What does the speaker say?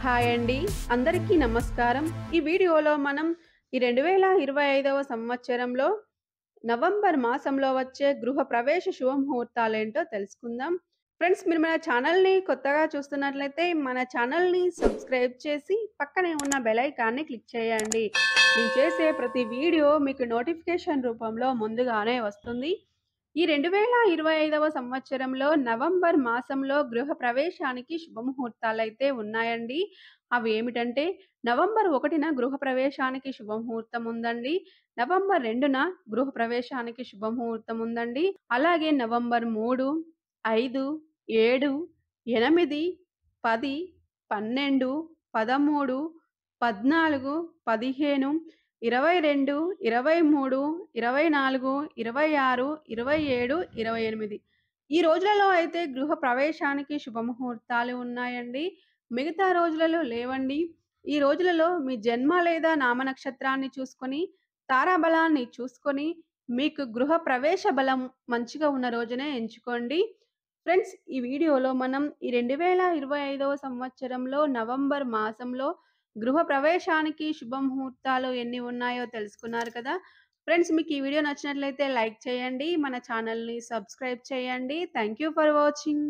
Hi అండి. అందరికీ నమస్కారం. ఈ వీడియోలో మనం ఈ 2025వ సంవత్సరంలో నవంబర్ మాసంలో వచ్చే గృహప్రవేశ శుభముహూర్తాలేంటో తెలుసుకుందాం. ఫ్రెండ్స్, మీరు మన ఛానల్‌ని కొత్తగా చూస్తున్నట్లయితే మన ఛానల్‌ని సబ్స్క్రైబ్ చేసి పక్కనే ఉన్న బెల్ ఐకాన్‌ని క్లిక్ చేయండి. నేను చేసే ప్రతి వీడియో మీకు నోటిఫికేషన్ రూపంలో ముందుగానే వస్తుంది. ఈ 2025వ సంవత్సరంలో నవంబర్ మాసంలో గృహప్రవేశానికి శుభముహూర్తాలైతే ఉన్నాయండి. అవి ఏమిటంటే నవంబర్ 1న గృహప్రవేశానికి శుభముహూర్తం ఉందండి. నవంబర్ 2న గృహప్రవేశానికి శుభముహూర్తం ఉందండి. అలాగే నవంబర్ 3, 5, 7, 8, 10, 12, 13, 14, 15, 22, 23, 24, 26, 27, 28 ఈ రోజులలో అయితే గృహప్రవేశానికి శుభముహూర్తాలు ఉన్నాయండి. మిగతా రోజులలో లేవండి. ఈ రోజులలో మీ జన్మ లేదా నామనక్షత్రాన్ని చూసుకొని, తారాబలాన్ని చూసుకొని, మీకు గృహప్రవేశ బలం మంచిగా ఉన్న రోజునే ఎంచుకోండి. ఫ్రెండ్స్, ఈ వీడియోలో మనం ఈ 2025వ సంవత్సరంలో నవంబర్ మాసంలో గృహప్రవేశానికి శుభముహూర్తాలు ఎన్ని ఉన్నాయో తెలుసుకున్నారు కదా! ఫ్రెండ్స్, మీకు ఈ వీడియో నచ్చినట్లయితే లైక్ చేయండి. మన ఛానల్‌ని సబ్స్క్రైబ్ చేయండి. Thank you for watching.